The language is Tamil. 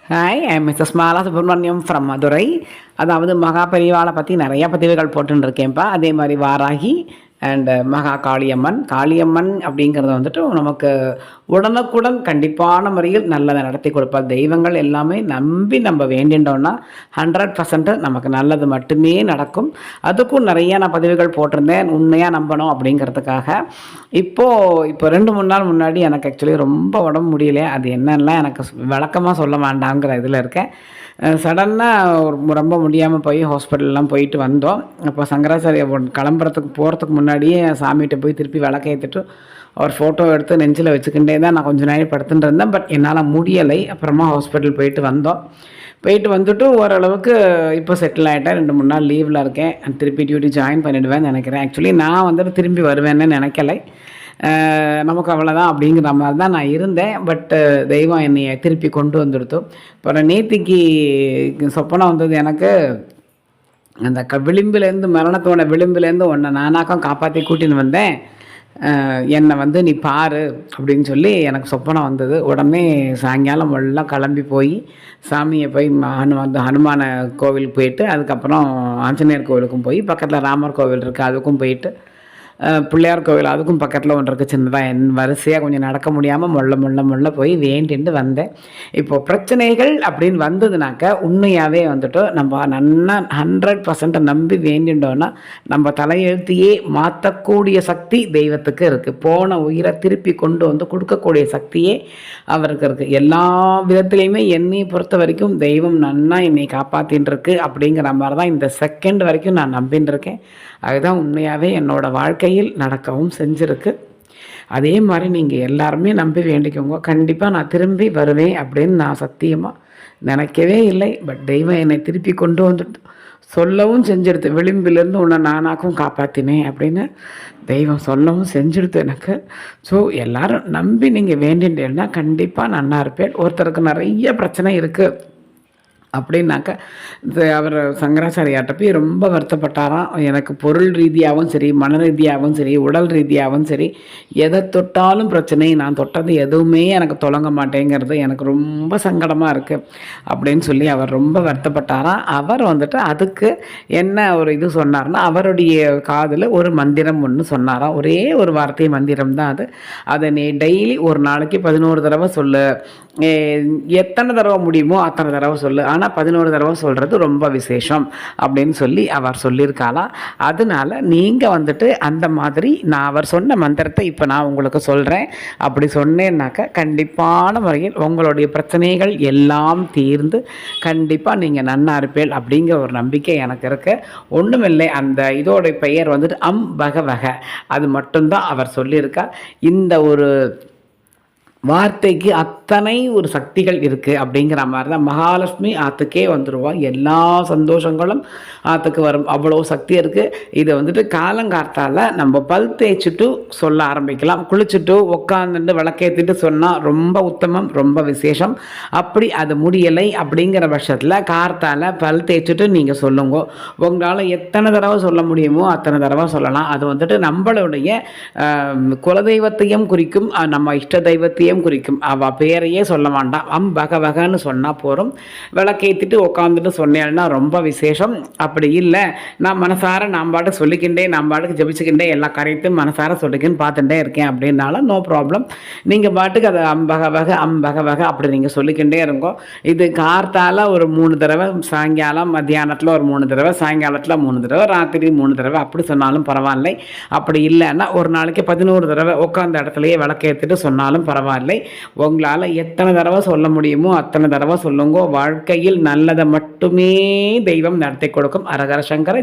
Hi, I am Mrs Mala Subramaniam from Madurai. அதாவது மகா பெரியவாளை பற்றி நிறைய பதிவுகள் போட்டுன்னு இருக்கேன்ப்பா. அதே மாதிரி வாராகி அண்டு மகா காளியம்மன். காளியம்மன் அப்படிங்கிறது வந்துட்டு நமக்கு உடனுக்குடன் கண்டிப்பான முறையில் நல்லதை நடத்தி கொடுப்பாள். தெய்வங்கள் எல்லாமே நம்பி நம்ம வேண்டின்றோன்னா 100% நமக்கு நல்லது மட்டுமே நடக்கும். அதுக்கும் நிறைய நான் பதிவுகள் போட்டிருந்தேன், உண்மையாக நம்பணும் அப்படிங்கிறதுக்காக. இப்போ 2-3 நாள் முன்னாடி எனக்கு ஆக்சுவலி ரொம்ப உடம்பு முடியல. அது என்னென்னலாம் எனக்கு விளக்கமாக சொல்ல வேண்டாங்கிற இதில் இருக்கேன். சடனாக ரொம்ப முடியாமல் போய் ஹாஸ்பிட்டல்லாம் போயிட்டு வந்தோம். அப்போ சங்கராச்சாரிய போகிறதுக்கு முன்னாடியே சாமிகிட்ட போய் திருப்பி விளக்கேற்றிட்டு அவர் ஃபோட்டோ எடுத்து நெஞ்சில் வச்சுக்கிட்டே தான் நான் கொஞ்சம் நேரம் படுத்துட்டு இருந்தேன். பட் என்னால் முடியலை. அப்புறமா ஹாஸ்பிட்டல் போயிட்டு வந்தோம். போயிட்டு வந்துட்டு ஓரளவுக்கு இப்போ செட்டில் ஆகிட்டேன். 2-3 நாள் லீவில் இருக்கேன். திருப்பி டியூட்டி ஜாயின் பண்ணிவிடுவேன்னு நினைக்கிறேன். ஆக்சுவலி நான் வந்துட்டு திரும்பி வருவேன்னு நினைக்கலை. நமக்கு அவ்வளோதான் அப்படிங்கிற மாதிரி தான் நான் இருந்தேன். பட்டு தெய்வம் என்னையை திருப்பி கொண்டு வந்துடுத்து. அப்புறம் நேத்திக்கு சொப்பனம் வந்தது எனக்கு. அந்த விளிம்புலேருந்து, மரணத்தோட விளிம்புலேருந்து உன்னை நானாக்கம் காப்பாற்றி கூட்டின்னு வந்தேன், என்னை நீ பாரு அப்படின்னு சொல்லி எனக்கு சொப்பனம் வந்தது. உடனே சாயங்காலம் எல்லாம் கிளம்பி போய் சாமியை போய் ஹனுமான கோவிலுக்கு போயிட்டு, அதுக்கப்புறம் ஆஞ்சநேயர் கோவிலுக்கும் போய், பக்கத்தில் ராமர் கோவில் இருக்குது அதுக்கும் போயிட்டு, பிள்ளையார் கோவில் அதுக்கும் பக்கத்தில் ஒன்று இருக்குது சின்னதாக. வரிசையாக கொஞ்சம் நடக்க முடியாமல் மொள்ள போய் வேண்டிட்டு வந்தேன். இப்போது பிரச்சனைகள் அப்படின்னு வந்ததுனாக்க உண்மையாகவே வந்துட்டு நம்ம நல்லா 100% நம்பி வேண்டின்றோன்னா நம்ம தலையெழுத்தையே மாற்றக்கூடிய சக்தி தெய்வத்துக்கு இருக்குது. போன உயிரை திருப்பி கொண்டு வந்து கொடுக்கக்கூடிய சக்தியே அவருக்கு இருக்குது. எல்லா விதத்துலேயுமே என்னை பொறுத்த வரைக்கும் தெய்வம் நன்னா என்னை காப்பாற்றின்னு இருக்கு அப்படிங்கிற மாதிரி தான் இந்த செகண்ட் வரைக்கும் நான் நம்பின்னு இருக்கேன். அதுதான் உண்மையாகவே என்னோடய வாழ்க்கையில் நடக்கவும் செஞ்சுருக்கு. அதே மாதிரி நீங்கள் எல்லாருமே நம்பி வேண்டிக்கோங்க. கண்டிப்பாக நான் திரும்பி வருவேன் அப்படின்னு நான் சத்தியமாக நினைக்கவே இல்லை. பட் தெய்வம் என்னை திருப்பி கொண்டு வந்துட்டு சொல்லவும் செஞ்சுடுது. விளிம்பிலேருந்து உன்னை நானாக்கும் காப்பாற்றினேன் அப்படின்னு தெய்வம் சொல்லவும் செஞ்சுடுது எனக்கு. ஸோ எல்லோரும் நம்பி நீங்கள் வேண்டின்றேன்னா கண்டிப்பாக நன்னா இருப்பேன். ஒருத்தருக்கு நிறைய பிரச்சனை இருக்குது அப்படின்னாக்க அவர் சங்கராச்சாரியாட்ட போய் ரொம்ப வருத்தப்பட்டாராம். எனக்கு பொருள் ரீதியாகவும் சரி, மன ரீதியாகவும் சரி, உடல் ரீதியாகவும் சரி, எதை தொட்டாலும் பிரச்சனை, நான் தொட்டது எதுவுமே எனக்கு தொடங்க மாட்டேங்கிறது எனக்கு ரொம்ப சங்கடமாக இருக்குது அப்படின்னு சொல்லி அவர் ரொம்ப வருத்தப்பட்டாராம். அவர் வந்துட்டு அதுக்கு என்ன ஒரு இது சொன்னார்னா, அவருடைய காதில் ஒரு மந்திரம் ஒன்று சொன்னாராம். ஒரே ஒரு வார்த்தை மந்திரம் தான் அது. அதை நீ டெய்லி ஒரு நாளைக்கு 11 தடவை சொல்லு, எத்தனை தடவை முடியுமோ அத்தனை தடவை சொல்லு, ஆனால் 11 தடவை சொல்கிறது ரொம்ப விசேஷம் அப்படின்னு சொல்லி அவர் சொல்லியிருக்காளாம். அதனால் நீங்கள் வந்துட்டு அந்த மாதிரி நான் அவர் சொன்ன மந்திரத்தை இப்போ நான் உங்களுக்கு சொல்கிறேன். அப்படி சொன்னேன்னாக்க கண்டிப்பான முறையில் உங்களுடைய பிரச்சனைகள் எல்லாம் தீர்ந்து கண்டிப்பாக நீங்கள் நன்னா இருப்பேன் அப்படிங்கிற ஒரு நம்பிக்கை எனக்கு இருக்குது. ஒன்றுமில்லை, அந்த இதோடைய பெயர் வந்துட்டு பகவக, அது மட்டும்தான் அவர் சொல்லியிருக்கார். இந்த ஒரு வார்த்தைக்கு அத்தனை ஒரு சக்திகள் இருக்குது அப்படிங்கிற மாதிரி தான். மகாலட்சுமி ஆற்றுக்கே வந்துடுவாள், எல்லா சந்தோஷங்களும் ஆற்றுக்கு வரும், அவ்வளோ சக்தி இருக்குது. இதை வந்துட்டு காலங்கார்த்தால் நம்ம பல் தேய்ச்சிட்டு சொல்ல ஆரம்பிக்கலாம். குளிச்சுட்டு உட்காந்துட்டு விளக்கேற்றிட்டு சொன்னால் ரொம்ப உத்தமம், ரொம்ப விசேஷம். அப்படி அது முடியலை அப்படிங்கிற பட்சத்தில் கார்த்தால் பல் தேய்ச்சிட்டு நீங்கள் சொல்லுங்க. உங்களால் எத்தனை தடவை சொல்ல முடியுமோ அத்தனை தடவை சொல்லலாம். அது வந்துட்டு நம்மளுடைய குலதெய்வத்தையும் குறிக்கும், நம்ம இஷ்ட தெய்வத்தையும் குறிக்கும். அவ பேரையே சொல்ல வேண்டாம், பகவகன்னு சொன்னால் போகிறோம். விளக்கேற்றிட்டு உட்காந்துட்டு சொன்னேன்னா ரொம்ப விசேஷம். அப்படி இல்லை, நான் மனசார நான் பாட்டுக்கு சொல்லிக்கிண்டே, நான் பாட்டுக்கு ஜபிச்சுக்கிண்டே எல்லா காரியத்தையும் மனசார சொல்லிக்கின்னு பார்த்துட்டே இருக்கேன் அப்படின்னாலும் நோ ப்ராப்ளம். நீங்கள் பாட்டுக்கு அதை பகவக அப்படி நீங்கள் சொல்லிக்கிண்டே இருங்கோ. இது கார்த்தால் ஒரு 3 தடவை, சாயங்காலம் மத்தியானத்தில் ஒரு 3 தடவை, சாயங்காலத்தில் 3 தடவை, ராத்திரி 3 தடவை அப்படி சொன்னாலும் பரவாயில்லை. அப்படி இல்லைன்னா ஒரு நாளைக்கு 11 தடவை உட்காந்த இடத்துலையே விளக்கேற்றிட்டு சொன்னாலும் பரவாயில்லை. உங்களால் எத்தனை தடவை சொல்ல முடியுமோ அத்தனை தடவை சொல்லுங்க. வாழ்க்கையில் நல்லதை மட்டுமே தெய்வம் நடத்தி கொடுக்கும். அரகர சங்கர.